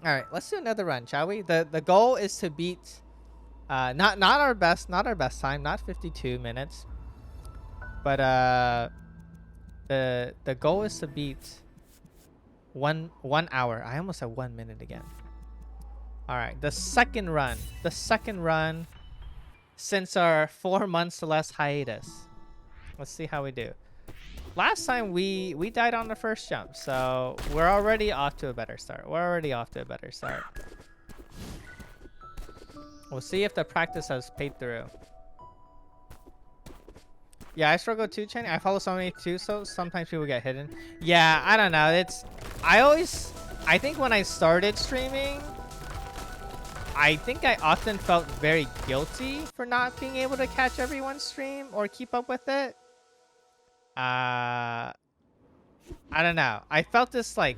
All right, let's do another run, shall we? The goal is to beat not our best time, not 52 minutes. But the goal is to beat 1 hour. I almost said 1 minute again. All right, the second run since our 4 months to less hiatus. Let's see how we do. Last time we died on the first jump, so we're already off to a better start. We'll see if the practice has paid through. Yeah, I struggle too, Chen. I follow so many too, so sometimes people get hidden. Yeah, I don't know. I think when I started streaming, I think I often felt very guilty for not being able to catch everyone's stream or keep up with it. I don't know. I felt this like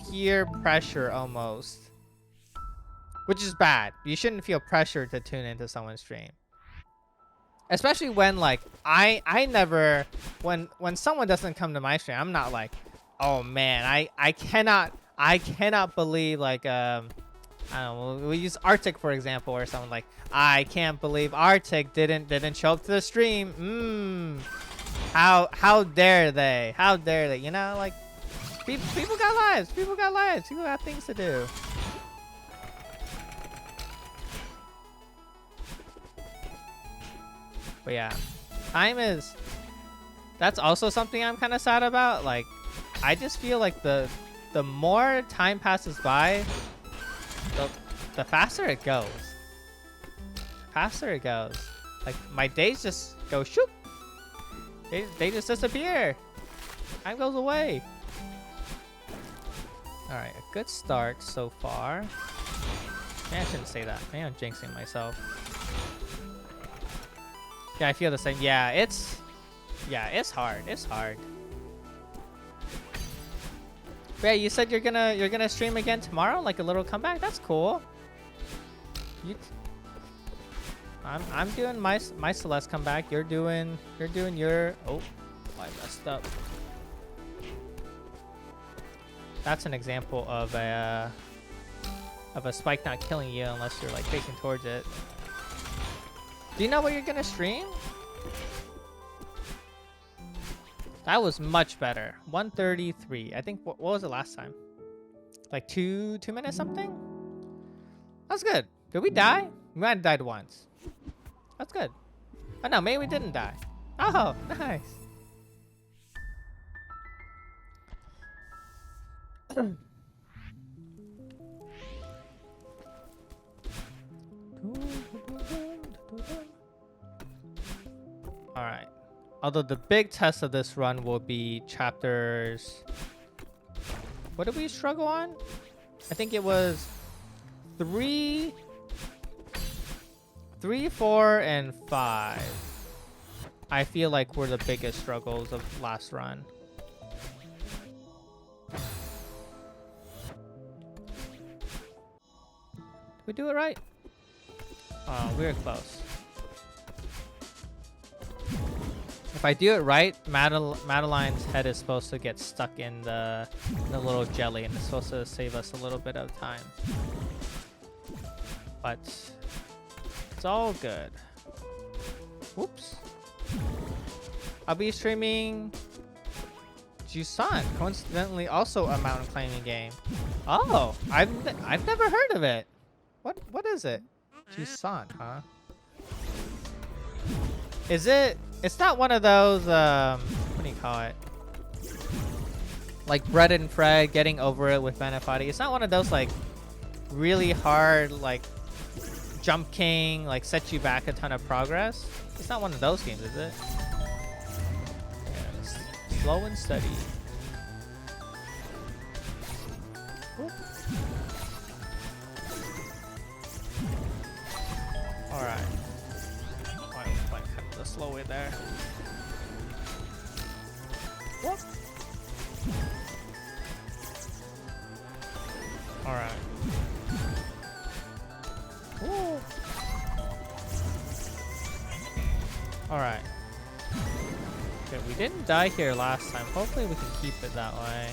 peer pressure almost, which is bad. You shouldn't feel pressure to tune into someone's stream. Especially when like I never when someone doesn't come to my stream, I'm not like, oh man, I cannot believe like I don't know, we use Arctic for example, or someone like, I can't believe Arctic didn't show up to the stream. How dare they? How dare they? You know, like people got lives. People got things to do. But yeah, that's also something I'm kind of sad about. Like, I just feel like the more time passes by, the faster it goes. Like, my days just go shoop. They just disappear. Time goes away. All right, a good start so far. Maybe I shouldn't say that. Maybe I'm jinxing myself. Yeah, I feel the same. Yeah, it's hard. But yeah, you said you're gonna stream again tomorrow, like a little comeback. That's cool. I'm doing my Celeste comeback. You're doing your. Oh, I messed up. That's an example of a spike not killing you unless you're like facing towards it. Do you know what you're gonna stream? That was much better. 133. I think. What was it last time? Like 2 minutes something. That's good. Did we die? We might have died once. That's good. Oh no, maybe we didn't die. Oh, nice. All right. Although the big test of this run will be chapters. What did we struggle on? I think it was 3, 4, and 5. I feel like were the biggest struggles of last run. Did we do it right? Oh, we were close. If I do it right, Madeline's head is supposed to get stuck in the little jelly, and it's supposed to save us a little bit of time. But it's all good. Whoops. I'll be streaming Jusan, coincidentally also a mountain climbing game. Oh, I've never heard of it. What is it? Jusan, huh? Is it? It's not one of those, what do you call it? Like Bread and Fred, Getting Over It with Manafati. It's not one of those, like, really hard, like, Jump King, like, set you back a ton of progress. It's not one of those games, is it? Yeah, slow and steady. Whoop. All right. The slow way there. What? All right. Woo. All right. Okay, we didn't die here last time. Hopefully we can keep it that way.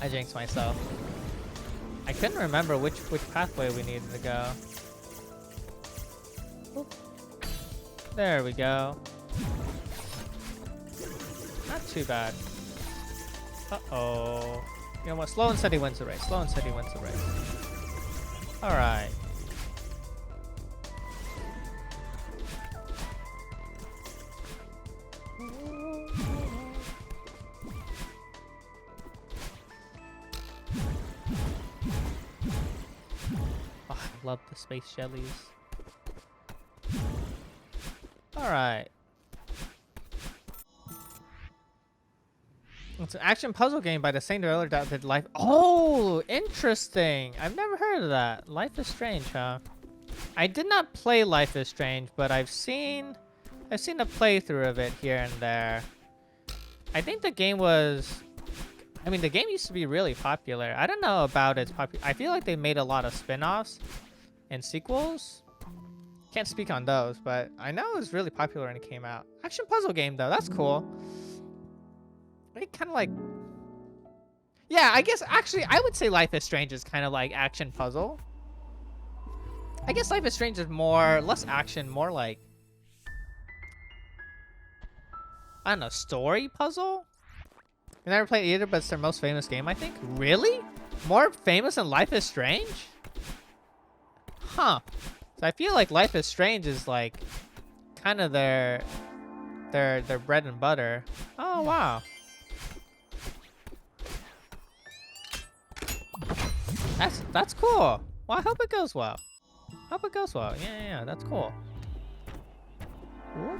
I jinxed myself. I couldn't remember which pathway we needed to go. Oop. There we go. Not too bad. Uh-oh. You know what? Slow and steady wins the race. Slow and steady wins the race. Alright. Oh, I love the space jellies. Alright. It's an action puzzle game by the same developer that did Life. Oh, interesting. I've never heard of that. Life is Strange, huh? I did not play Life is Strange, but I've seen a playthrough of it here and there. I think the game was, I mean, the game used to be really popular. I don't know about its I feel like they made a lot of spin-offs and sequels. Can't speak on those, but I know it was really popular when it came out. Action puzzle game though, that's cool. It kind of like, yeah, I guess actually I would say Life is Strange is kind of like action puzzle. I guess Life is Strange is less action, more like, I don't know, story puzzle? I never played either, but it's their most famous game, I think. Really? More famous than Life is Strange? Huh. So I feel like Life is Strange is like kind of their bread and butter. Oh, wow. That's cool. Well, I hope it goes well. Hope it goes well. Yeah, that's cool. Whoop.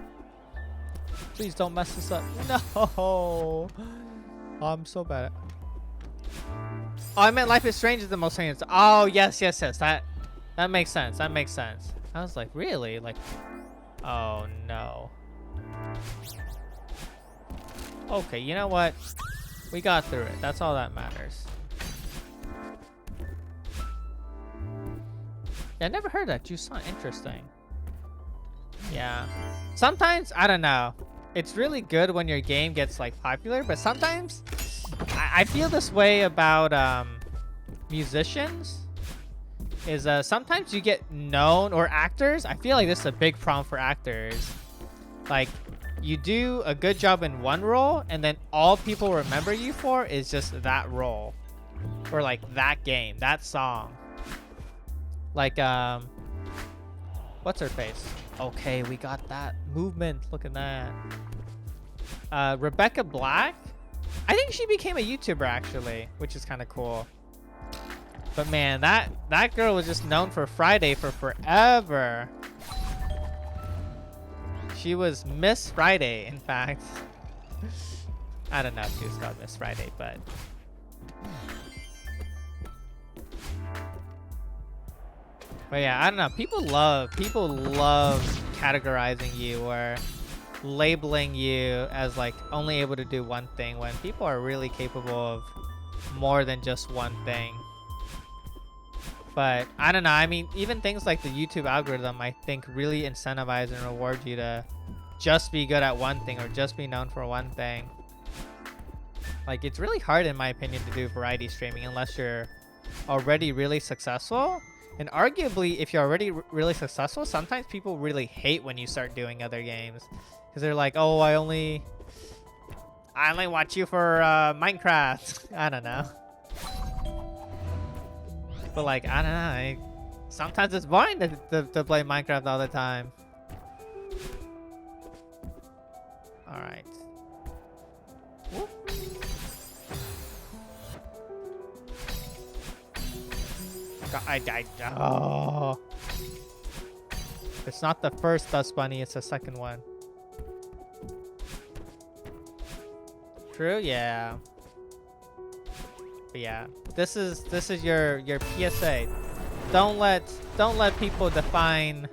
Please don't mess this up. No. Oh, I'm so bad. Oh, I meant Life is Strange is the most famous. Oh, yes. That makes sense. That makes sense. I was like, really? Like, oh no. Okay, you know what? We got through it. That's all that matters. Yeah, I never heard that. Jusan, interesting. Yeah. Sometimes, I don't know. It's really good when your game gets like popular, but sometimes I feel this way about musicians. Is sometimes you get known, or actors. I feel like this is a big problem for actors. Like, you do a good job in one role, and then all people remember you for is just that role. Or like that game, that song. Like, what's her face? Okay, we got that movement. Look at that. Rebecca Black? I think she became a YouTuber actually, which is kind of cool. But man, that girl was just known for Friday for forever. She was Miss Friday, in fact. I don't know if she was called Miss Friday, but yeah, I don't know. People love categorizing you or labeling you as like only able to do one thing when people are really capable of more than just one thing. But I don't know. I mean, even things like the YouTube algorithm, I think, really incentivize and reward you to just be good at one thing or just be known for one thing. Like, it's really hard, in my opinion, to do variety streaming unless you're already really successful. And arguably, if you're already really successful, sometimes people really hate when you start doing other games. Because they're like, oh, I only watch you for Minecraft. I don't know. But like, I don't know. Sometimes it's boring to play Minecraft all the time. Alright. I died. Oh. It's not the first Dust Bunny, it's the second one. True, yeah. But yeah, this is your PSA. Don't let people define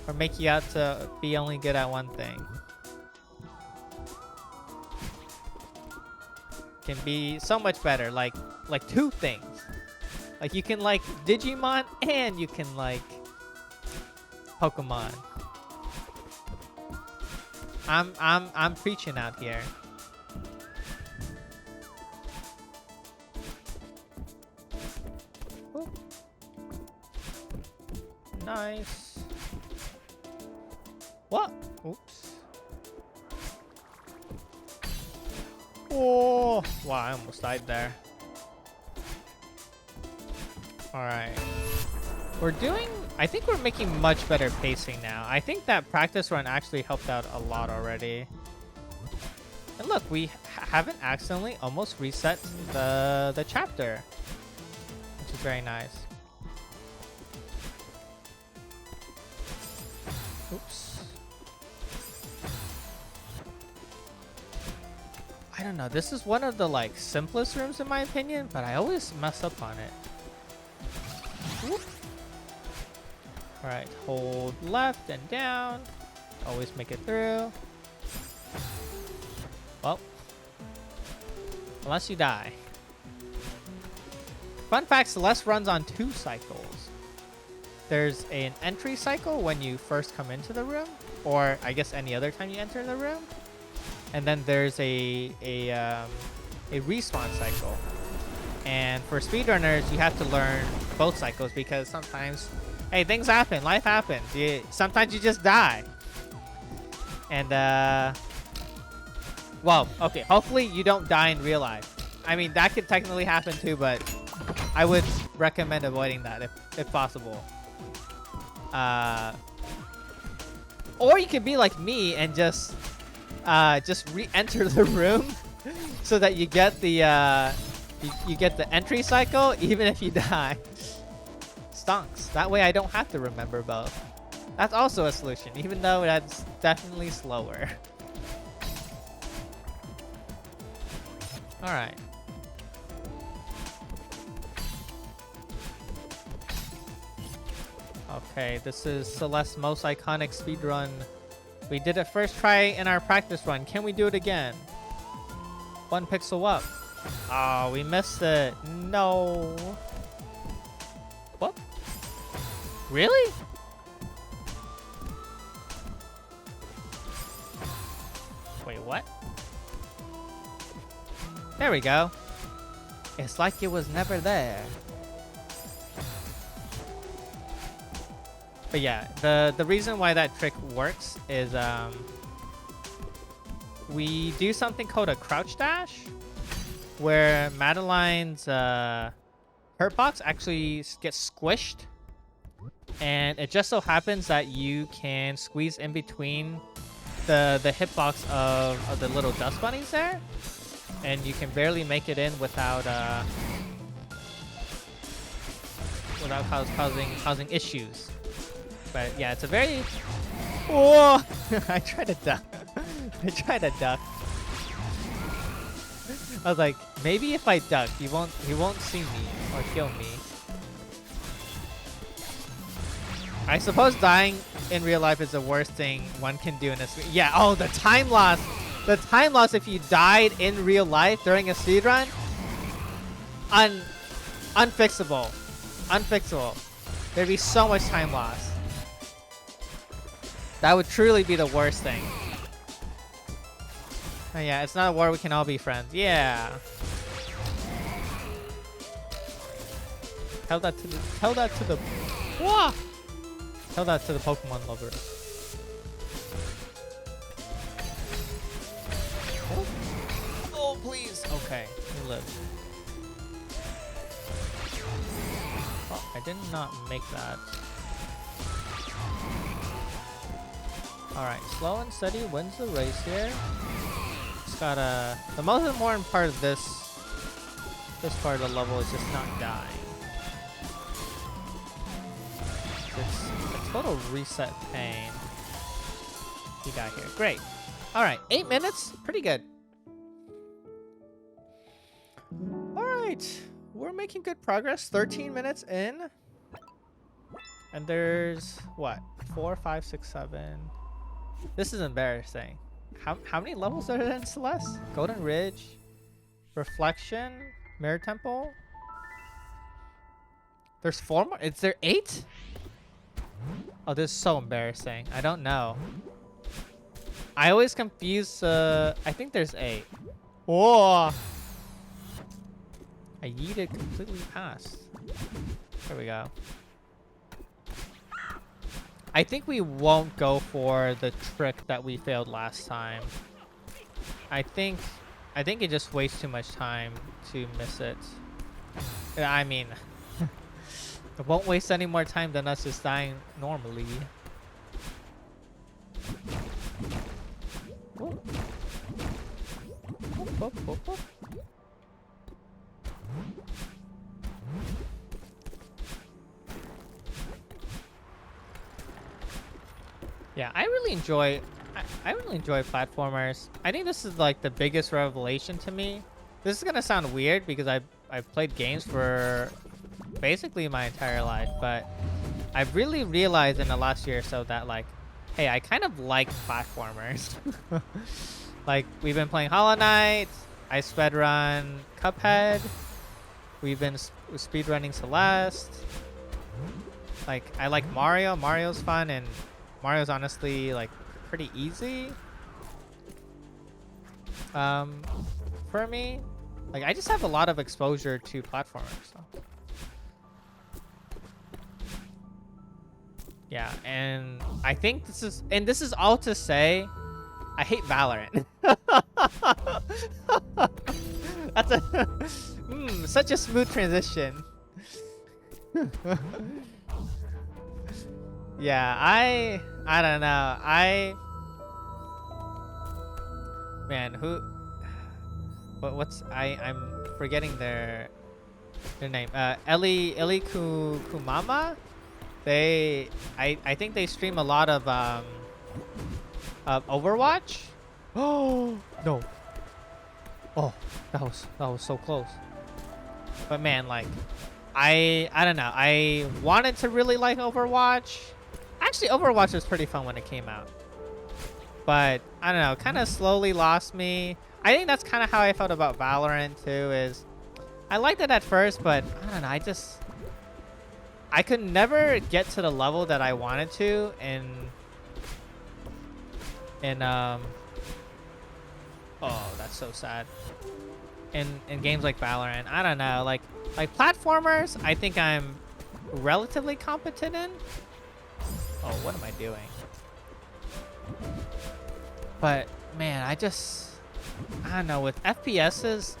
or make you out to be only good at one thing. Can be so much better, like two things. Like, you can like Digimon and you can like Pokemon. I'm preaching out here. nice. What? Oops. Oh, wow, I almost died there. Alright. We're doing... I think we're making much better pacing now. I think that practice run actually helped out a lot already. And look, we haven't accidentally almost reset the chapter, which is very nice. Oops. I don't know. This is one of the like simplest rooms in my opinion, but I always mess up on it. Whoop. All right, hold left and down. Always make it through. Well, unless you die. Fun fact, Celeste runs on 2 cycles. There's an entry cycle when you first come into the room, or I guess any other time you enter the room. And then there's a respawn cycle. And for speedrunners, you have to learn both cycles because sometimes, hey, things happen, life happens. Sometimes you just die. And, well, okay, hopefully you don't die in real life. I mean, that could technically happen too, but I would recommend avoiding that if possible. Or you could be like me and just re-enter the room so that you get the you get the entry cycle even if you die. Stonks. That way I don't have to remember both. That's also a solution, even though that's definitely slower. Alright. Okay, this is Celeste's most iconic speedrun. We did it first try in our practice run. Can we do it again? 1 pixel up. Oh, we missed it. No. What? Really? Wait, what? There we go. It's like it was never there. But yeah, the reason why that trick works is we do something called a crouch dash, where Madeline's hurtbox actually gets squished, and it just so happens that you can squeeze in between the hitbox of the little dust bunnies there, and you can barely make it in without causing issues. But yeah, it's a very... Whoa! I tried to duck. I tried to duck. I was like, maybe if I duck, he won't see me or kill me. I suppose dying in real life is the worst thing one can do in a speed. Yeah, oh, the time loss. The time loss if you died in real life during a speedrun. Unfixable. Unfixable. There'd be so much time loss. That would truly be the worst thing. Oh yeah, it's not a war, we can all be friends. Yeah. Tell that to the Whoa! Tell that to the Pokemon lover. Oh please. Okay, you live. Oh, I did not make that. Alright, slow and steady wins the race here. Just gotta... The most important part of this part of the level is just not dying. It's a total reset pain. You got here. Great. Alright, 8 minutes? Pretty good. Alright, we're making good progress. 13 minutes in. And there's, what? 4, 5, 6, 7... This is embarrassing. How many levels are there in Celeste? Golden Ridge, Reflection, Mirror Temple. There's 4 more? Is there 8? Oh, this is so embarrassing. I don't know. I always confuse. I think there's 8. Whoa! I yeeted completely past. There we go. I think we won't go for the trick that we failed last time. I think it just wastes too much time to miss it. I mean, it won't waste any more time than us just dying normally. Whoop. Whoop, whoop, whoop, whoop. Yeah, I really enjoy platformers. I think this is like the biggest revelation to me. This is gonna sound weird because I've played games for basically my entire life, but I've really realized in the last year or so that like, hey, I kind of like platformers. Like we've been playing Hollow Knight, I speedrun Cuphead, we've been speedrunning Celeste. Like I like Mario. Mario's fun, and Mario's honestly like pretty easy. For me, like I just have a lot of exposure to platformers. So. Yeah, and I think this is all to say, I hate Valorant. That's a such a smooth transition. Yeah, I don't know. Man, I'm forgetting their name. Ellie Kumama. I think they stream a lot of Overwatch. Oh no. Oh, that was so close. But man, like I don't know. I wanted to really like Overwatch. Actually, Overwatch was pretty fun when it came out. But I don't know, kind of slowly lost me. I think that's kind of how I felt about Valorant too, is I liked it at first, but I don't know, I could never get to the level that I wanted to in oh, that's so sad. In games like Valorant, I don't know, like platformers, I think I'm relatively competent in. Oh, what am I doing? But man, I don't know, with FPSs,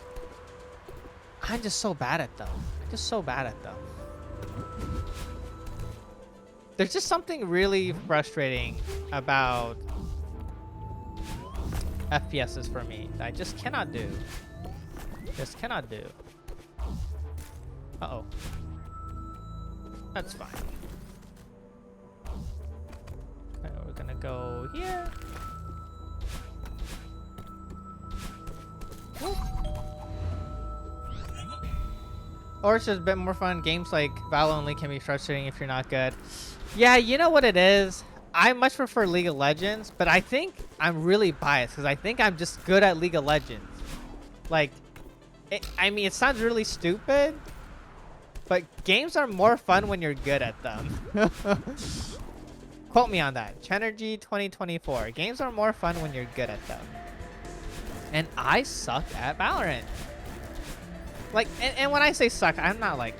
I'm just so bad at them. There's just something really frustrating about FPSs for me that I just cannot do. Uh-oh. That's fine. Okay, we're gonna go here. Whoop. Or it's just a bit more fun. Games like Valo only can be frustrating if you're not good. Yeah, you know what it is? I much prefer League of Legends, but I think I'm really biased because I think I'm just good at League of Legends. Like, I mean, it sounds really stupid, but games are more fun when you're good at them. Quote me on that. Chenergy 2024. Games are more fun when you're good at them. And I suck at Valorant. Like, and when I say suck, I'm not like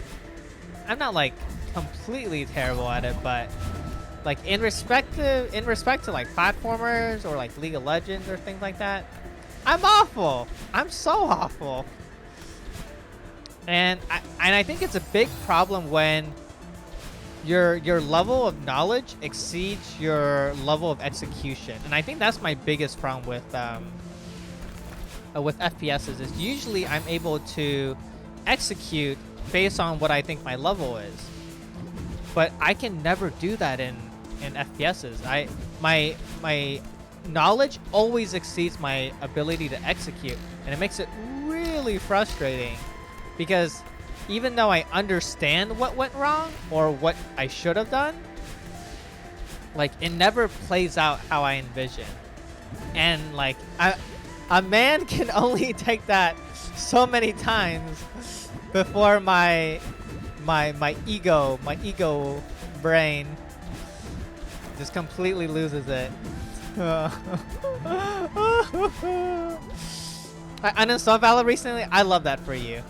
completely terrible at it, but like in respect to like platformers or like League of Legends or things like that, I'm awful. I'm so awful. And I think it's a big problem when your level of knowledge exceeds your level of execution. And I think that's my biggest problem with FPSs is usually I'm able to execute based on what I think my level is, but I can never do that in FPSs. My knowledge always exceeds my ability to execute, and it makes it really frustrating because even though I understand what went wrong or what I should have done, like it never plays out how I envision. And like a man can only take that so many times before my ego brain just completely loses it. I uninstalled Valor recently. I love that for you.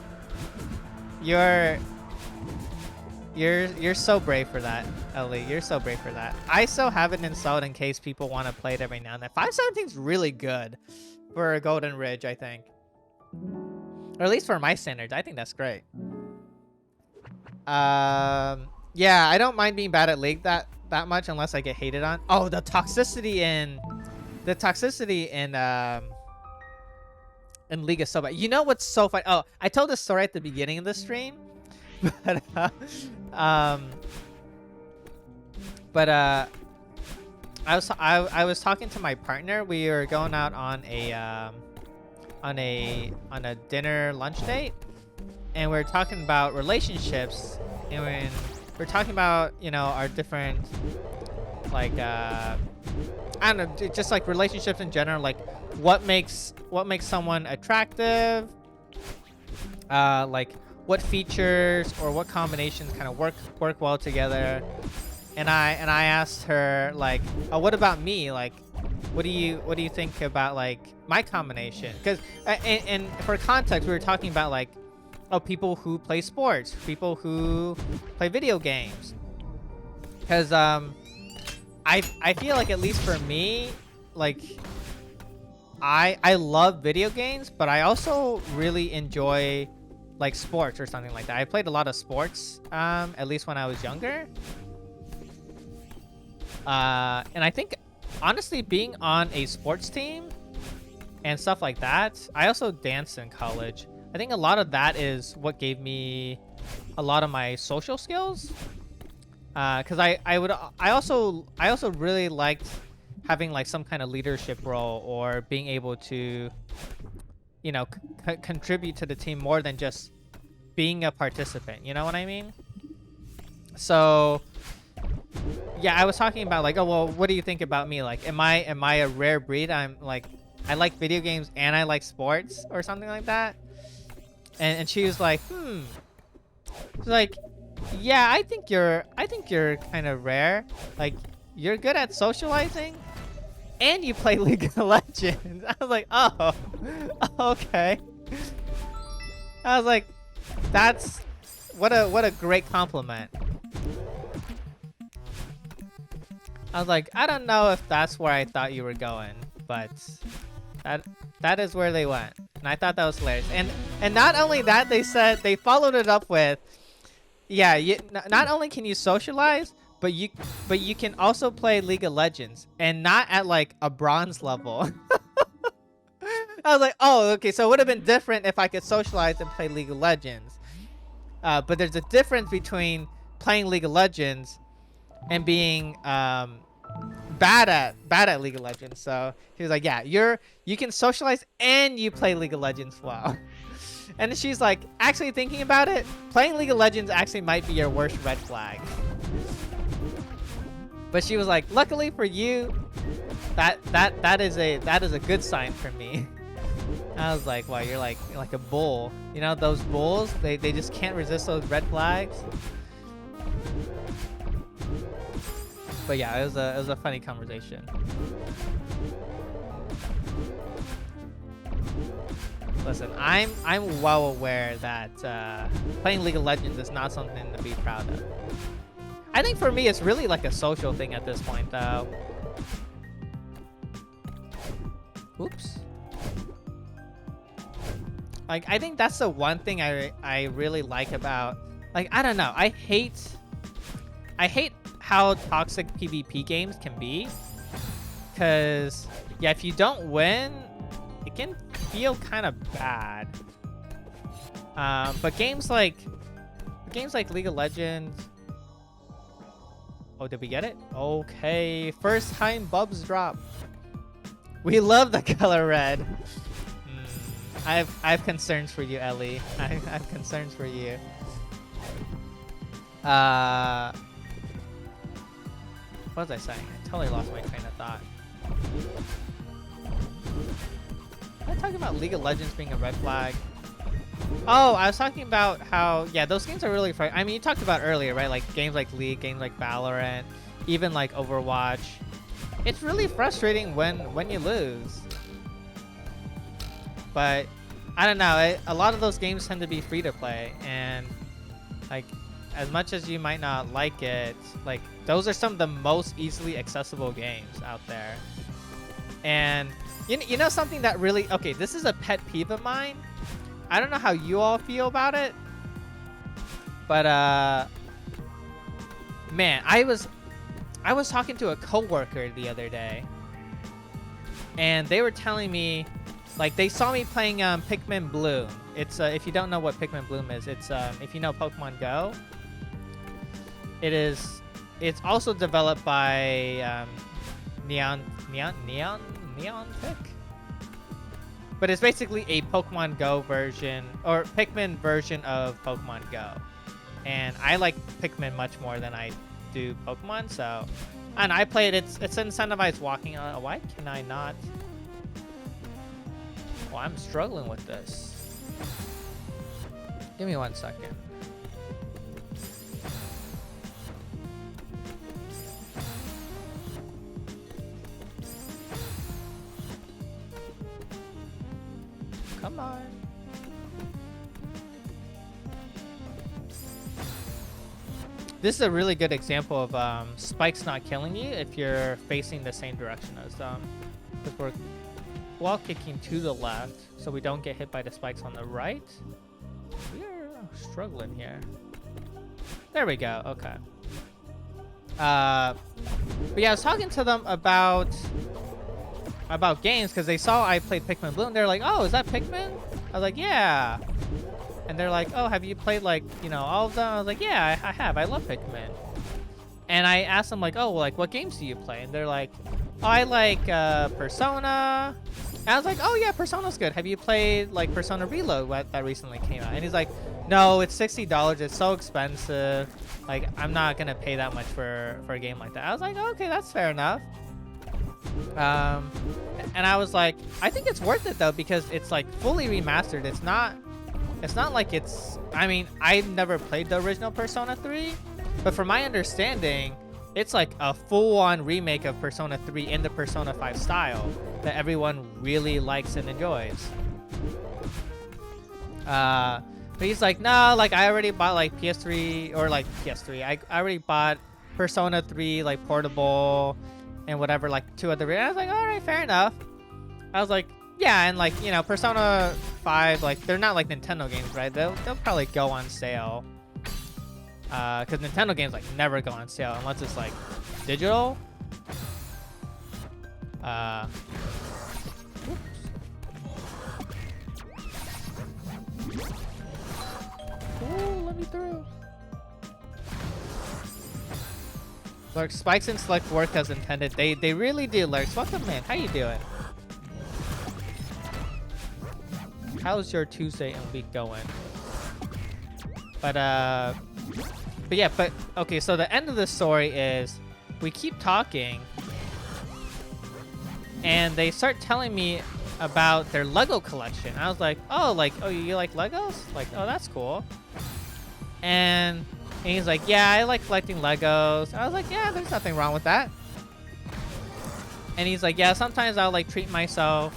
You're so brave for that, Ellie. You're so brave for that. I still have it installed in case people want to play it every now and then. 517 is really good for Golden Ridge, I think. Or at least for my standards. I think that's great. Yeah, I don't mind being bad at League that much unless I get hated on. Oh, the toxicity in League is so bad. You know what's so funny? Oh, I told this story at the beginning of the stream. But I was talking to my partner. We were going out on a dinner lunch date, and we were talking about relationships, and we're talking about, you know, our different, like, I don't know, just like relationships in general, like what makes someone attractive, like what features or what combinations kind of work well together. And I asked her, like, oh, what about me? Like, what do you think about, like, my combination? Because and for context, we were talking about, like, oh, people who play sports, people who play video games. Because I feel like, at least for me, like, I love video games, but I also really enjoy, like, sports or something like that. I played a lot of sports, at least when I was younger. And I think, honestly, being on a sports team and stuff like that, I also danced in college. I think a lot of that is what gave me a lot of my social skills. Because I also really liked having, like, some kind of leadership role, or being able to, you know, contribute to the team more than just being a participant. You know what I mean? So yeah, I was talking about, like, oh, well, what do you think about me? Like, am I a rare breed? I'm like, I like video games and I like sports or something like that. And she was like, she's like, yeah, I think you're kind of rare. Like, you're good at socializing and you play League of Legends. I was like, oh, okay. I was like, that's what a great compliment. I was like, I don't know if that's where I thought you were going, but that is where they went. And I thought that was hilarious. And not only that, they followed it up with, yeah, not only can you socialize, but you can also play League of Legends, and not at, like, a bronze level. I was like, oh, okay, so it would have been different if I could socialize and play League of Legends. But there's a difference between playing League of Legends and being bad at League of Legends. So he was like, yeah, you can socialize and you play League of Legends well. And she's like, actually, thinking about it, playing League of Legends actually might be your worst red flag. But she was like, luckily for you, that is a good sign for me. I was like, wow, you're like a bull. You know, those bulls, they just can't resist those red flags. But yeah, it was a funny conversation. Listen, I'm well aware that playing League of Legends is not something to be proud of. I think for me, it's really like a social thing at this point, though. Oops. Like, I think that's the one thing I really like about, like, I don't know. I hate how toxic PvP games can be. Because, yeah, if you don't win, it can feel kind of bad. But games like League of Legends. Oh, did we get it? Okay, first time Bubs drop. We love the color red. I have concerns for you, Ellie. I have concerns for you. What was I saying? I totally lost my train of thought. Was I talking about League of Legends being a red flag? Oh, I was talking about how, yeah, those games are really fun. I mean, you talked about earlier, right? Like games like League, games like Valorant, even like Overwatch. It's really frustrating when you lose. But I don't know. A lot of those games tend to be free to play, and like as much as you might not like it, like those are some of the most easily accessible games out there. And you know something that really, okay, this is a pet peeve of mine. I don't know how you all feel about it, but man, I was talking to a coworker the other day, and they were telling me, like, they saw me playing Pikmin Bloom. It's if you don't know what Pikmin Bloom is, it's if you know Pokemon Go. It's also developed by Neontic, but it's basically a Pokemon Go version or Pikmin version of Pokemon Go, and I like Pikmin much more than I do Pokemon. So, and I play it. It's incentivized walking. Why can I not? Well, I'm struggling with this. Give me 1 second. Come on. This is a really good example of spikes not killing you if you're facing the same direction as them. Because we're wall kicking to the left, so we don't get hit by the spikes on the right. We're struggling here. There we go. Okay. But yeah, I was talking to them about games because they saw I played Pikmin Bloom. They're like, "Oh, is that Pikmin?" I was like, "Yeah." And they're like, "Oh, have you played, like, you know, all of them?" I was like, "Yeah, I have. I love Pikmin." And I asked them, like, "Oh, well, like, what games do you play?" And they're like, "Oh, I like Persona." And I was like, "Oh yeah, Persona's good. Have you played like Persona Reload that recently came out?" And he's like, "No, it's $60. It's so expensive. Like, I'm not gonna pay that much for a game like that." I was like, "Okay, that's fair enough." And I was like, "I think it's worth it though because it's like fully remastered. It's not like it's. I mean, I've never played the original Persona 3, but from my understanding, it's like a full-on remake of Persona 3 in the Persona 5 style that everyone really likes and enjoys." But he's like, "No, like I already bought like PS3 or like PS3. I already bought Persona 3 like portable and whatever, like 2 other." I was like, "All right, fair enough." I was like, "Yeah, and like, you know, Persona 5, like they're not like Nintendo games, right? They'll probably go on sale." Because Nintendo games like never go on sale unless it's like digital. Ooh, let me through. Lurk, spikes and select work as intended. They really do, Lurks. Welcome in. How you doing? How's your Tuesday and week going? But yeah, okay, so the end of the story is we keep talking and they start telling me about their Lego collection. I was like, oh, you like Legos? Like, oh, that's cool. And he's like, yeah, I like collecting Legos. I was like, yeah, there's nothing wrong with that. And he's like, yeah, sometimes I'll like treat myself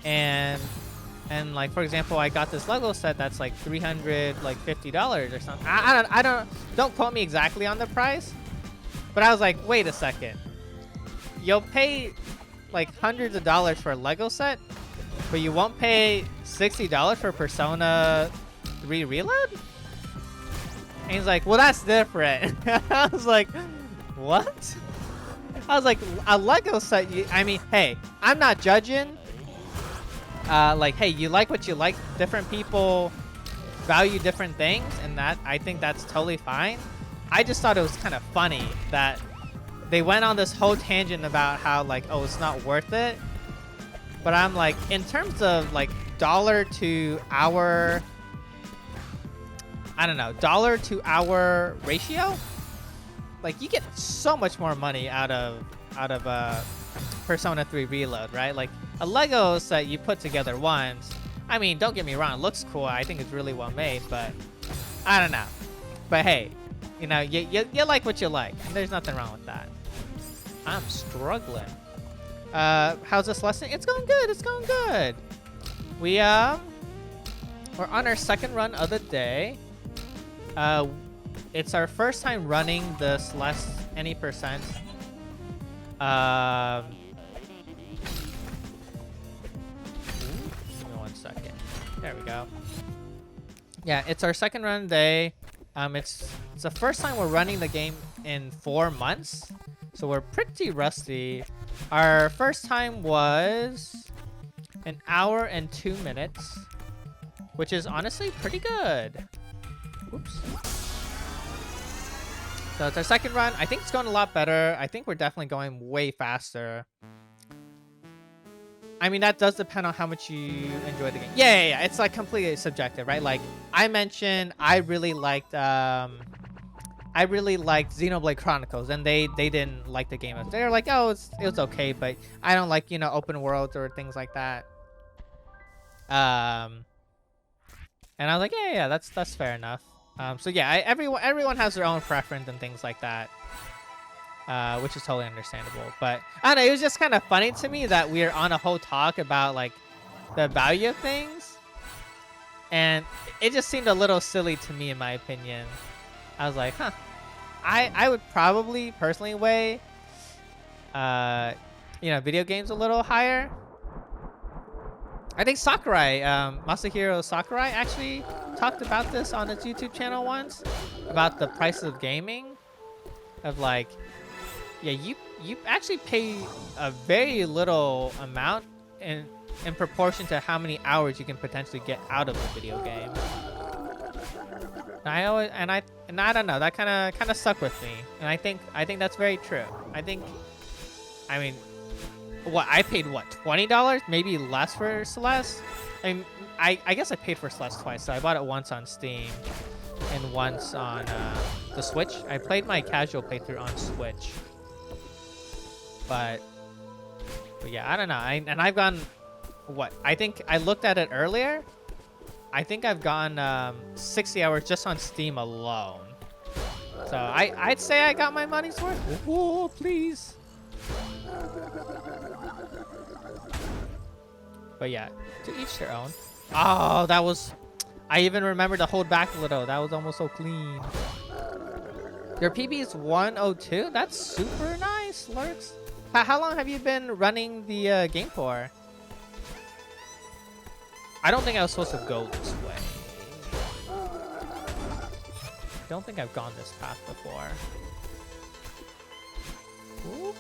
and like, for example, I got this Lego set that's like $350 or something. Don't quote me exactly on the price, but I was like, wait a second. You'll pay like hundreds of dollars for a Lego set, but you won't pay $60 for Persona 3 Reload? And he's like, well, that's different. I was like, what? I was like, a Lego set, I mean, hey, I'm not judging. Like, hey, you like what you like. Different people value different things, and that I think that's totally fine. I just thought it was kind of funny that they went on this whole tangent about how like, oh, it's not worth it. But I'm like, in terms of like dollar to hour, I don't know, dollar to hour ratio, like you get so much more money out of Persona 3 Reload, right? Like a Lego set you put together once. I mean, don't get me wrong, it looks cool. I think it's really well made, but I don't know. But hey, you know, you like what you like, and there's nothing wrong with that. I'm struggling. How's this lesson? It's going good. It's going good. We're on our second run of the day. it's our first time running the Celeste any percent. Give me 1 second. There we go. Yeah, it's our second run day. It's the first time we're running the game in 4 months, so we're pretty rusty. Our first time was 1 hour and 2 minutes, which is honestly pretty good. Oops. So it's our second run. I think it's going a lot better. I think we're definitely going way faster. I mean, that does depend on how much you enjoy the game. Yeah. It's like completely subjective, right? Like I mentioned, I really liked Xenoblade Chronicles, and they didn't like the game. They were like, oh, it was okay, but I don't like, you know, open worlds or things like that. And I was like, yeah, that's fair enough. So yeah, everyone has their own preference and things like that. Which is totally understandable. But I don't know, it was just kind of funny to me that we are on a whole talk about like the value of things, and it just seemed a little silly to me, in my opinion. I was like, huh, I would probably personally weigh you know, video games a little higher. I think Sakurai, Masahiro Sakurai, actually talked about this on his YouTube channel once, about the price of gaming, of like, yeah, you actually pay a very little amount in proportion to how many hours you can potentially get out of a video game. And I don't know, that kind of stuck with me, and I think that's very true. I mean, what I paid, what, $20, maybe less for Celeste. I mean, I guess I paid for Celeste twice. So I bought it once on Steam and once on the Switch. I played my casual playthrough on Switch. But yeah, I don't know. And I've gone, what? I think I looked at it earlier. I think I've gone 60 hours just on Steam alone. So I'd say I got my money's worth. Whoa, please. But yeah, to each their own. Oh, that was... I even remember to hold back a little. That was almost so clean. Your PB is 102? That's super nice, Lurks. How long have you been running the game for? I don't think I was supposed to go this way. I don't think I've gone this path before. Ooh.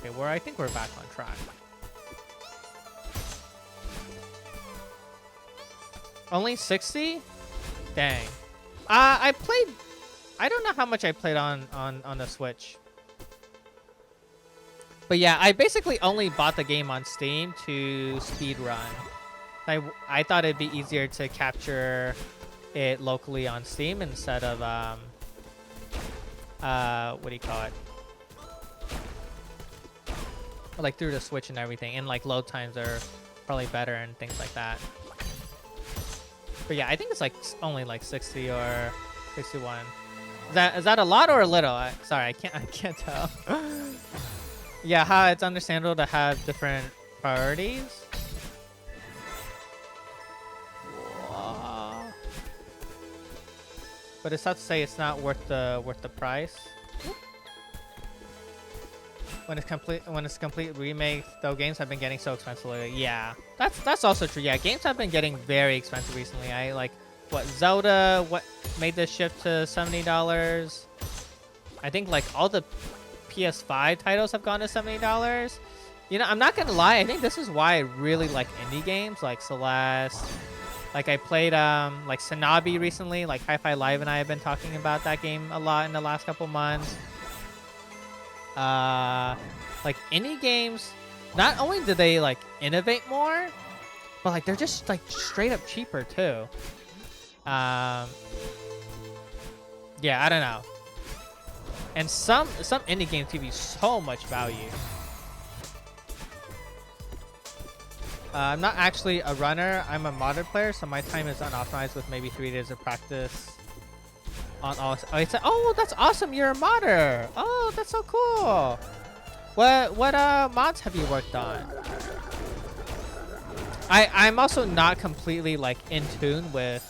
Okay, I think we're back on track. Only 60? Dang. I don't know how much I played on the Switch. But yeah, I basically only bought the game on Steam to speedrun. I thought it'd be easier to capture it locally on Steam instead of what do you call it? Like through the Switch and everything, and like load times are probably better and things like that. But yeah, I think it's like only like 60 or 61. Is that a lot or a little? Sorry, I can't tell. Yeah, it's understandable to have different priorities. Whoa. But it's not to say it's not worth the price. When it's complete remake, though, games have been getting so expensive lately. Yeah, that's also true. Yeah, games have been getting very expensive recently. I like what Zelda made this shift to $70. I think like all the PS5 titles have gone to $70. You know, I'm not gonna lie. I think this is why I really like indie games like Celeste. Like I played like Shinobi recently. Like Hi-Fi Live and I have been talking about that game a lot in the last couple months. Like indie games, not only do they like innovate more, but like they're just like straight up cheaper too. Yeah, I don't know. And some indie games give you so much value. I'm not actually a runner. I'm a modded player, so my time is unoptimized with maybe 3 days of practice. On all, oh, that's awesome! You're a modder. Oh, that's so cool. What mods have you worked on? I'm also not completely like in tune with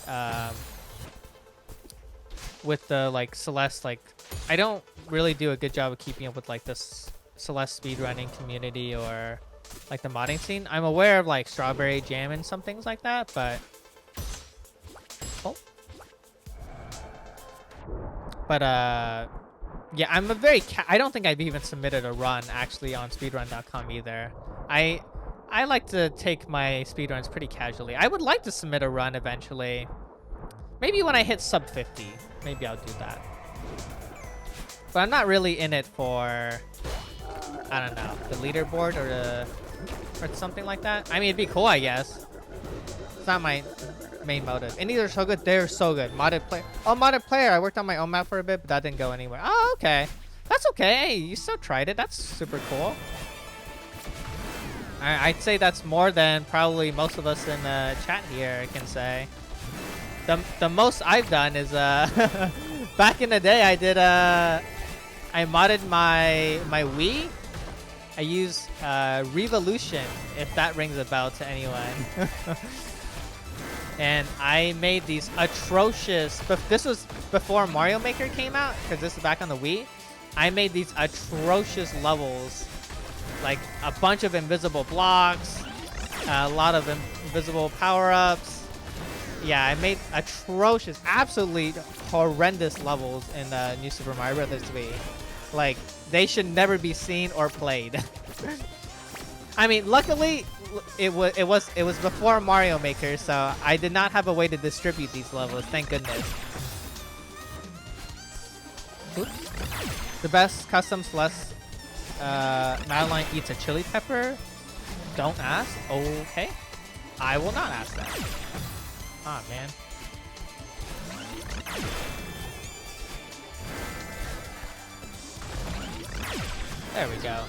with the like Celeste, like I don't really do a good job of keeping up with like this Celeste speedrunning community or like the modding scene. I'm aware of like Strawberry Jam and some things like that, but yeah, I'm a very I don't think I've even submitted a run actually on speedrun.com either. I like to take my speedruns pretty casually. I would like to submit a run eventually. Maybe when I hit sub 50, maybe I'll do that. But I'm not really in it for, I don't know, the leaderboard or something like that. I mean, it'd be cool, I guess. It's not my main motive. And these are so good. They're so good. Modded player. Oh, modded player. I worked on my own map for a bit, but that didn't go anywhere. Oh, okay. That's okay. Hey, you still tried it. That's super cool. I'd say that's more than probably most of us in the chat here can say. The most I've done is back in the day I did I modded my Wii. I used Revolution, if that rings a bell to anyone. And I made these atrocious, but this was before Mario Maker came out, because this is back on the Wii. I made these atrocious levels, like a bunch of invisible blocks, a lot of invisible power-ups. Yeah, I made atrocious, absolutely horrendous levels in New Super Mario Bros. Wii. Like, they should never be seen or played. I mean, luckily, it was before Mario Maker, so I did not have a way to distribute these levels. Thank goodness. Oops. The best custom Celeste Madeline eats a chili pepper. Don't ask. Okay, I will not ask that. Ah, man. There we go.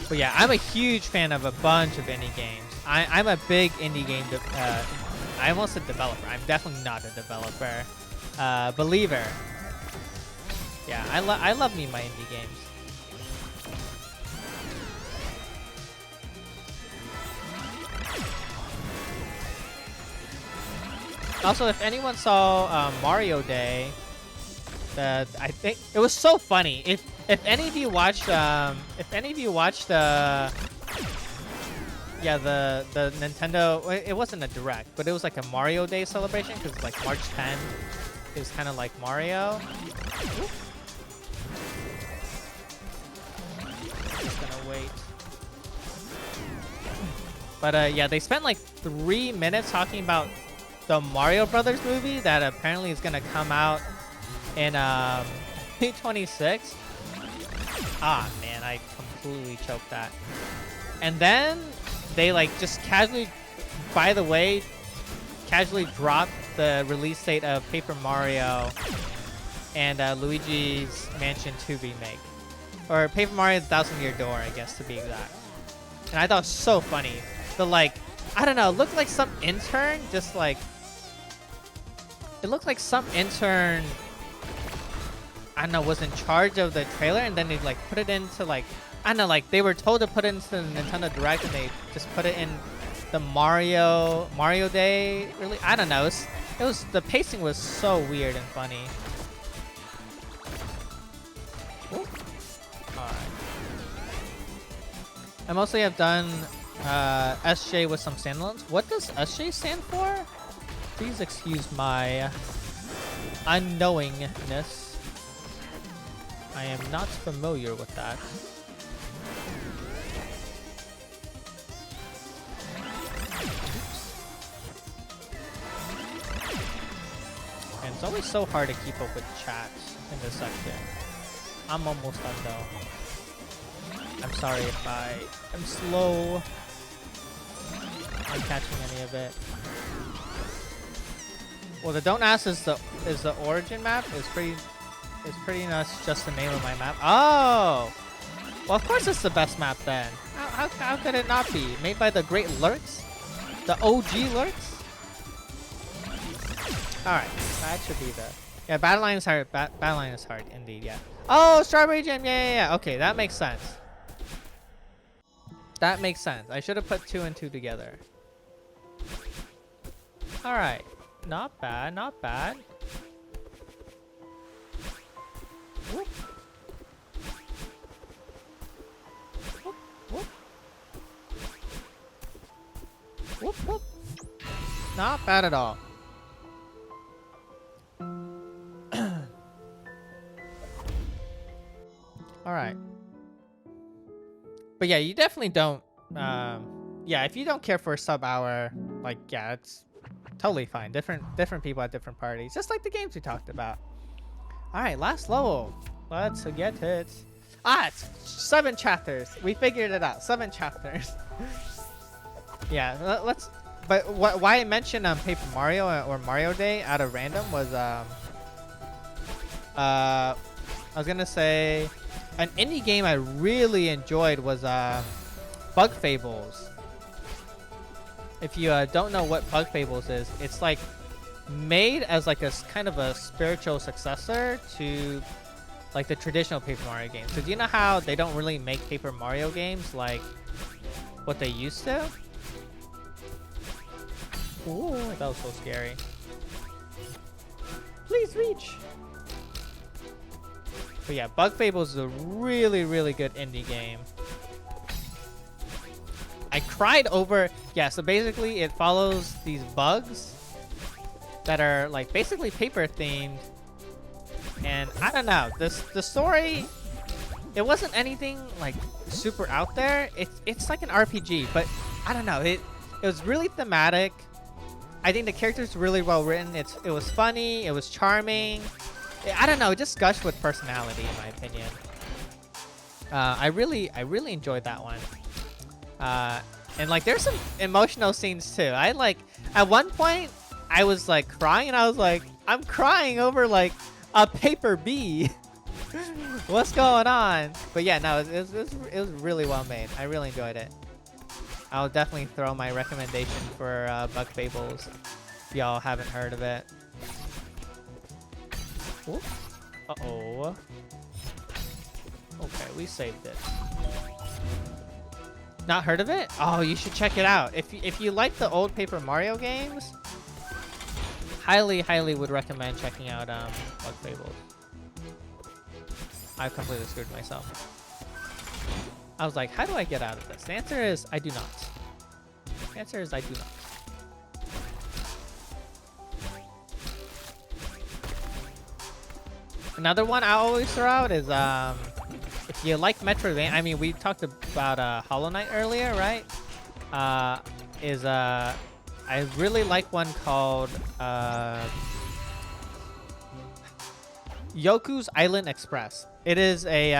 But yeah, I'm a huge fan of a bunch of indie games. I'm a big indie game. I almost said developer. I'm definitely not a developer. Believer. Yeah, I love me my indie games. Also, if anyone saw Mario Day, I think it was so funny. If any of you watched the Nintendo, it wasn't a direct, but it was like a Mario Day celebration because like March 10th, it was kind of like Mario. Just gonna wait. But yeah, they spent like 3 minutes talking about the Mario Brothers movie that apparently is gonna come out in 2026. Ah, man, I completely choked that. And then they like just casually, by the way, casually dropped the release date of Paper Mario and Luigi's Mansion 2 remake, or Paper Mario Thousand Year Door, I guess to be exact. And I thought it was so funny. The like, I don't know, it looked like some intern just like. It looked like some intern, I don't know, was in charge of the trailer, and then they like put it into like, I don't know, like they were told to put it into the Nintendo Direct, and they just put it in the Mario Day. Really, I don't know. It was the pacing was so weird and funny. All right. I mostly have done SJ with some standalones. What does SJ stand for? Please excuse my unknowingness. I am not familiar with that. And it's always so hard to keep up with chat in this section. I'm almost done though. I'm sorry if I am slow on catching any of it. Well, the Don't Ask is the origin map. It's pretty much just the name of my map. Oh! Well, of course it's the best map then. How could it not be? Made by the great Lurks? The OG Lurks? Alright, that should be the... Yeah, Battle Line is hard. Battle Line is hard, indeed, yeah. Oh, Strawberry Jam! Yeah. Okay, that makes sense. That makes sense. I should have put 2 and 2 together. Alright. Not bad, not bad. Whoop. Whoop, whoop. Whoop, whoop. Not bad at all. All right. But yeah, you definitely don't. Yeah, if you don't care for a sub hour, like yeah, it's totally fine. Different people at different parties, just like the games we talked about. All right, last level. Let's get it. Ah, it's 7 chapters. We figured it out. 7 chapters. Yeah, let's. But why I mentioned Paper Mario or Mario Day out of random was I was gonna say an indie game I really enjoyed was Bug Fables. If you don't know what Bug Fables is, it's like made as like a kind of a spiritual successor to like the traditional Paper Mario games. So do you know how they don't really make Paper Mario games like what they used to? Ooh, that was so scary. Please reach. But yeah, Bug Fables is a really, really good indie game. I cried over... Yeah, so basically it follows these bugs that are like basically paper themed. And I don't know, the story, it wasn't anything like super out there. It's like an RPG, but I don't know, it was really thematic. I think the characters were really well written. It was funny, it was charming. I don't know, it just gushed with personality in my opinion. I really enjoyed that one. And like there's some emotional scenes too. I like at one point I was like crying and I was like, I'm crying over like a paper bee. What's going on? But yeah, no, it was really well made. I really enjoyed it. I'll definitely throw my recommendation for Bug Fables if y'all haven't heard of it. Uh-oh. Okay, we saved it. Not heard of it? Oh, you should check it out. If you like the old Paper Mario games, highly would recommend checking out Bug Fables. I've completely screwed myself. I was like, how do I get out of this? The answer is I do not. The answer is I do not. Another one I always throw out is if you like Metroidvania, I mean we talked about Hollow Knight earlier, right? I really like one called Yoku's Island Express. It is a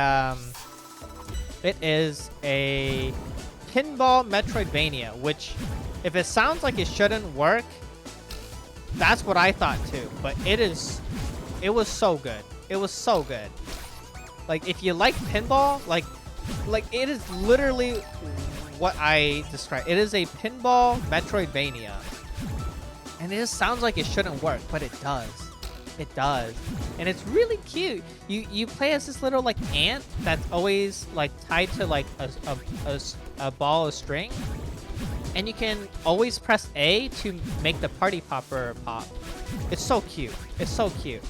pinball Metroidvania, which if it sounds like it shouldn't work, that's what I thought too. But it was so good. It was so good. Like if you like pinball, like it is literally what I described. It is a pinball Metroidvania. And it just sounds like it shouldn't work, but it does. It does. And it's really cute. You play as this little like ant that's always like tied to like a ball of string. And you can always press A to make the party popper pop. It's so cute. It's so cute.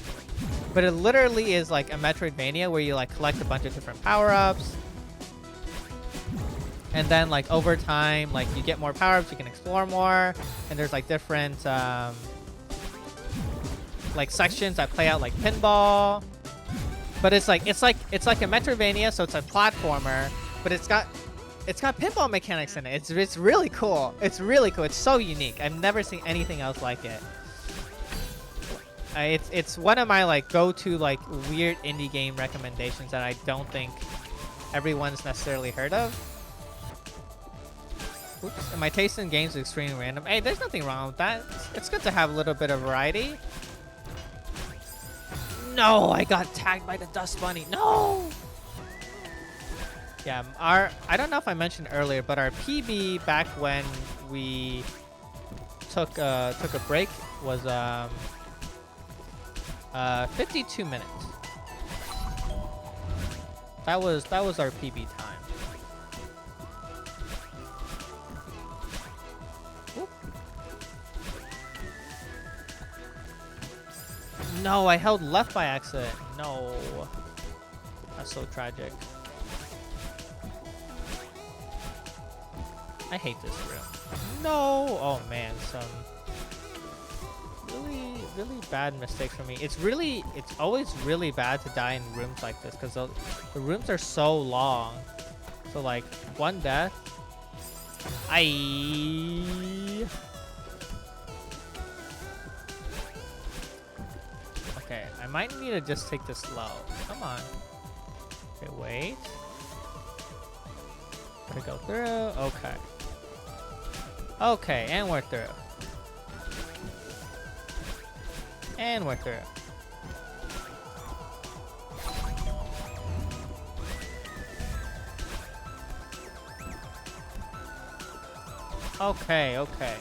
But it literally is like a Metroidvania where you like collect a bunch of different power-ups. And then like over time, like you get more power-ups, you can explore more. And there's like different like sections that play out like pinball. But it's like a Metroidvania, so it's a platformer, but it's got pinball mechanics in it. It's really cool. It's really cool. It's so unique. I've never seen anything else like it. It's one of my like go-to like weird indie game recommendations that I don't think everyone's necessarily heard of. Oops. And my taste in games is extremely random. Hey, there's nothing wrong with that. It's good to have a little bit of variety. No, I got tagged by the dust bunny. No. Yeah, I don't know if I mentioned earlier, but our PB back when we took a break was 52 minutes. That was our PB time. Whoop. no, I held left by accident. No. That's so tragic. I hate this room. No! Oh man, some really bad mistakes for me. It's always really bad to die in rooms like this because the rooms are so long. So like, one death. Okay, I might need to just take this slow. Come on. Okay, wait. Gotta go through. Okay. Okay, and we're through. And we're through. Okay, okay.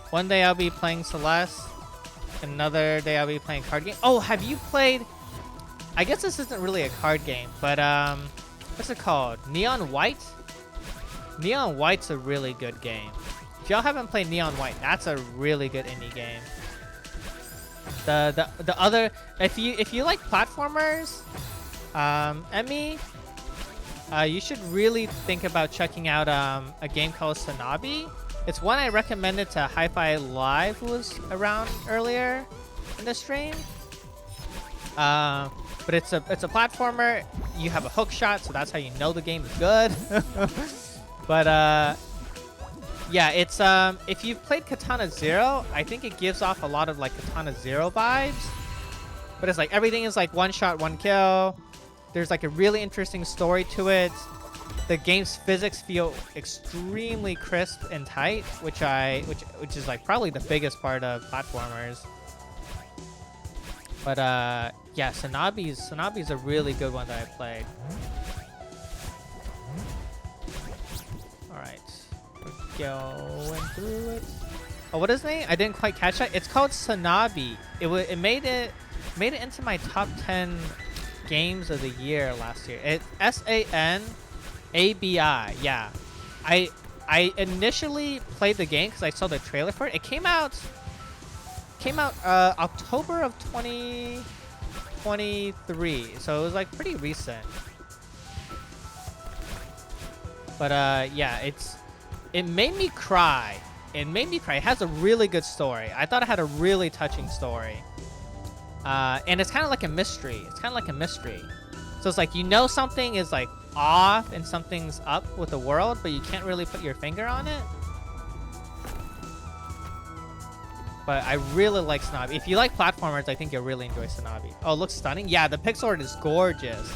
One day I'll be playing Celeste. Another day I'll be playing card game. Oh, have you played... I guess this isn't really a card game, but what's it called? Neon White? Neon White's a really good game. If y'all haven't played Neon White, that's a really good indie game. The other, if you like platformers, Emmy, you should really think about checking out a game called Cenergy. It's one I recommended to Hi-Fi Live, who was around earlier in the stream. But it's a platformer. You have a hook shot, so that's how you know the game is good. But yeah, it's if you've played Katana Zero, I think it gives off a lot of like Katana Zero vibes. But it's like everything is like one shot, one kill. There's like a really interesting story to it. The game's physics feel extremely crisp and tight, which is like probably the biggest part of platformers. But yeah, Cenergy's a really good one that I played. Alright. We're going through it. Oh, what is the name? I didn't quite catch that. It's called Cenergy. It made it into my top 10 games of the year last year. It Sanabi. Yeah. I initially played the game because I saw the trailer for it. It came out October of 2023, so it was like pretty recent. But yeah, it made me cry. It has a really good story. I thought it had a really touching story. And it's kind of like a mystery. So it's like, you know, something is like off and something's up with the world, but you can't really put your finger on it. But I really like Cenergy. If you like platformers, I think you'll really enjoy Cenergy. Oh, it looks stunning. Yeah, the pixel art is gorgeous.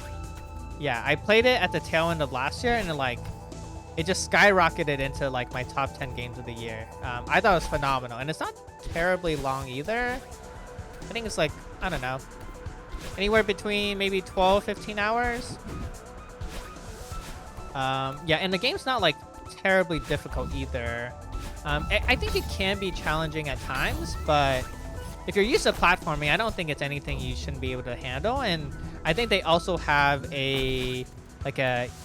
Yeah, I played it at the tail end of last year, and it just skyrocketed into like my top 10 games of the year. I thought it was phenomenal, and it's not terribly long either. I think it's like, I don't know, anywhere between maybe 12, 15 hours. Yeah, and the game's not like terribly difficult either. I think it can be challenging at times, but if you're used to platforming, I don't think it's anything you shouldn't be able to handle. And I think they also have a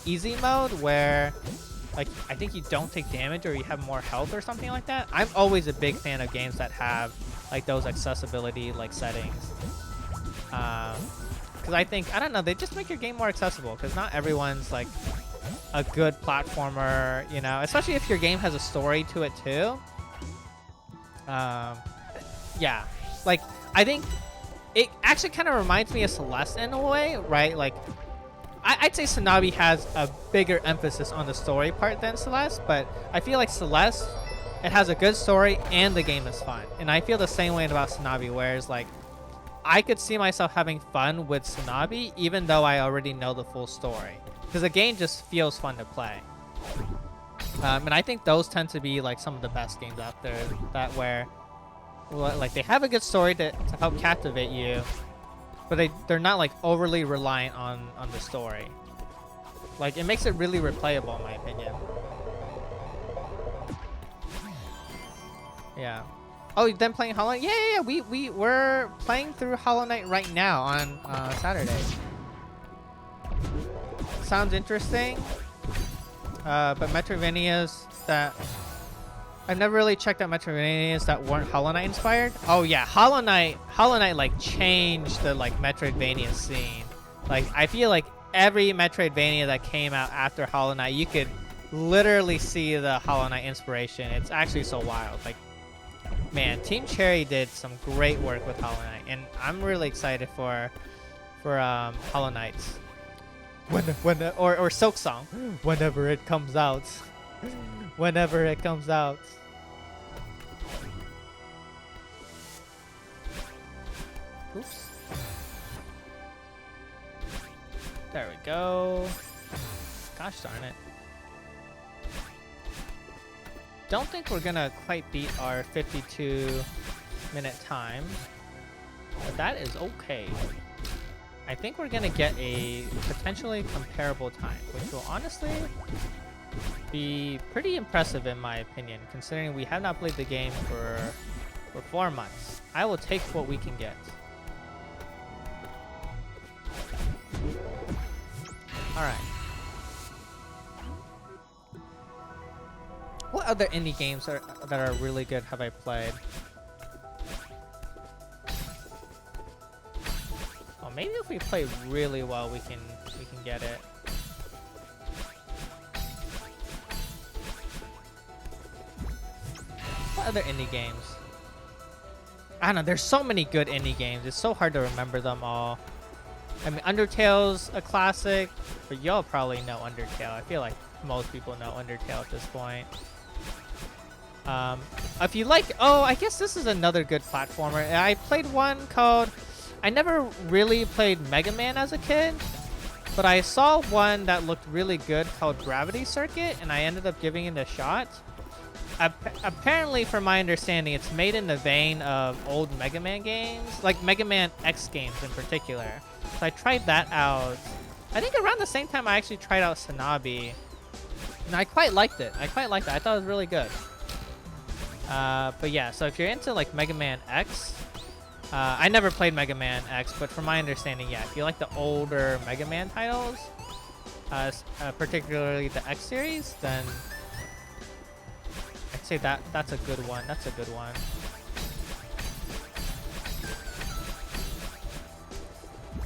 easy mode where like I think you don't take damage or you have more health or something like that. I'm always a big fan of games that have like those accessibility like settings. Because I think, I don't know, they just make your game more accessible because not everyone's like a good platformer, you know, especially if your game has a story to it too. Yeah, like I think it actually kind of reminds me of Celeste in a way, right? Like I'd say Cenergy has a bigger emphasis on the story part than Celeste, but I feel like Celeste, it has a good story and the game is fun. And I feel the same way about Cenergy, whereas like I could see myself having fun with Cenergy even though I already know the full story. Because the game just feels fun to play. And I think those tend to be like some of the best games out there, that where like they have a good story to help captivate you, but they're not like overly reliant on the story. Like it makes it really replayable in my opinion. Yeah. Oh, you've been playing Hollow Knight? Yeah. We're playing through Hollow Knight right now on Saturday. Sounds interesting. But Metroidvanias that I've never really checked out Metroidvanias that weren't Hollow Knight inspired. Oh yeah, Hollow Knight like changed the like Metroidvania scene. Like I feel like every Metroidvania that came out after Hollow Knight, you could literally see the Hollow Knight inspiration. It's actually so wild. Like, man, Team Cherry did some great work with Hollow Knight, and I'm really excited for Hollow Knights. Or Silk Song, whenever it comes out. Whenever it comes out. Oops. There we go. Gosh darn it. Don't think we're gonna quite beat our 52-minute time, but that is okay. I think we're gonna get a potentially comparable time, which will honestly be pretty impressive in my opinion, considering we have not played the game for 4 months. I will take what we can get. Alright. What other indie games that are really good have I played? Oh, maybe if we play really well, we can get it. What other indie games? I don't know. There's so many good indie games. It's so hard to remember them all. I mean, Undertale's a classic, but y'all probably know Undertale. I feel like most people know Undertale at this point. If you like, oh, I guess this is another good platformer. I played one called, I never really played Mega Man as a kid, but I saw one that looked really good called Gravity Circuit, and I ended up giving it a shot. Apparently, from my understanding, it's made in the vein of old Mega Man games, like Mega Man X games in particular. So I tried that out. I think around the same time I actually tried out Sanabi, and I quite liked it. I thought it was really good. But yeah, so if you're into like Mega Man X, I never played Mega Man X, but from my understanding, yeah, if you like the older Mega Man titles, particularly the X series, then I'd say that's a good one. That's a good one.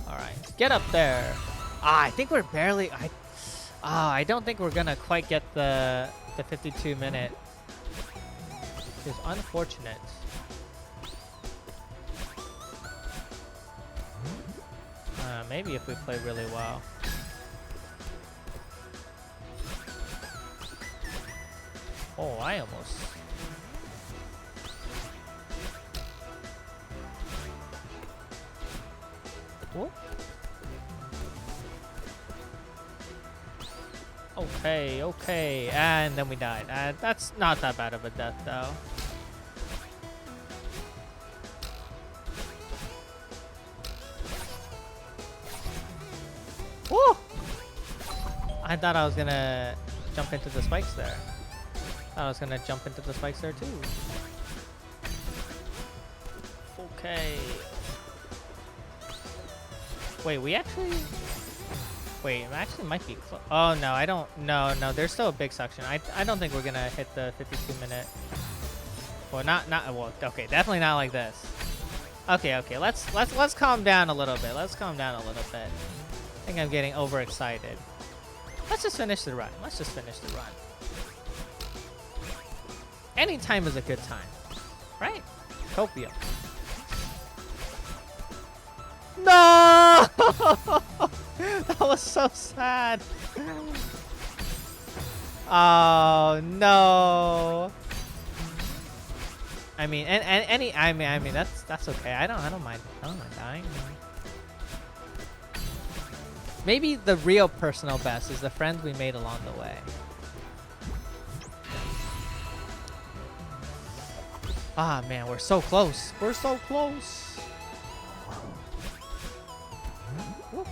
All right, get up there. I think we're barely. I don't think we're gonna quite get the 52-minute. Which is unfortunate. Maybe if we play really well. Oh, I almost. Whoop. Okay, and then we died. That's not that bad of a death, though. Woo! I thought I was gonna jump into the spikes there. I was gonna jump into the spikes there, too. Okay. Wait, we actually... Wait, it actually might be close. Oh, no, I don't... No, there's still a big section. I don't think we're gonna hit the 52-minute. Well, well, okay, definitely not like this. Okay, let's calm down a little bit. Let's calm down a little bit. I think I'm getting overexcited. Let's just finish the run. Any time is a good time. Right? Topia. No! That was so sad. Oh no. I mean, I mean that's okay. I don't mind dying. Maybe the real personal best is the friends we made along the way. Ah man, we're so close. We're so close. Whoop.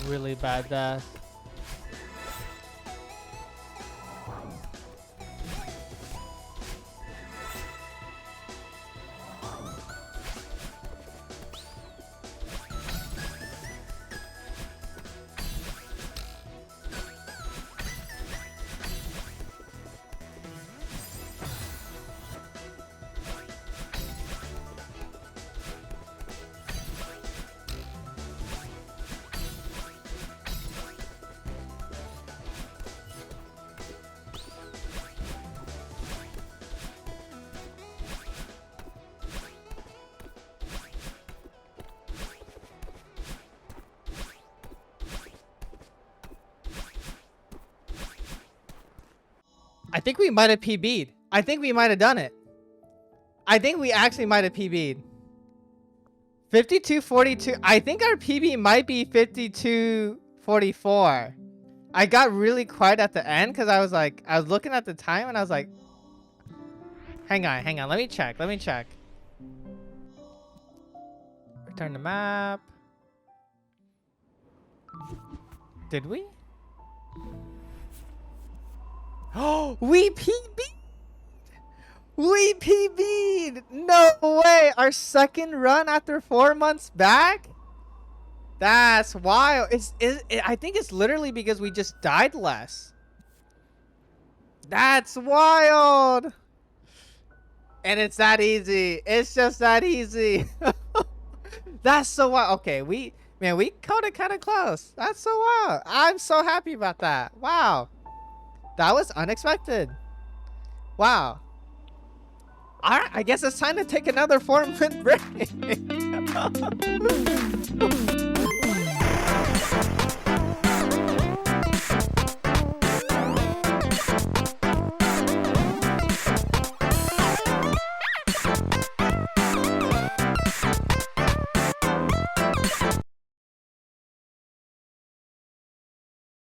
Really bad death. I think we might have PB'd. I think we might have done it. I think we actually might have PB'd. 52:42. I think our PB might be 52:44. I got really quiet at the end because I was looking at the time and I was like, hang on. Let me check. Return the map. Did we? Oh, we PB'd! We PB'd! No way! Our second run after 4 months back? That's wild. I think it's literally because we just died less. That's wild! And it's that easy. It's just that easy. That's so wild. Okay, we caught it kind of close. That's so wild. I'm so happy about that. Wow. That was unexpected. Wow. All right, I guess it's time to take another 4-month break.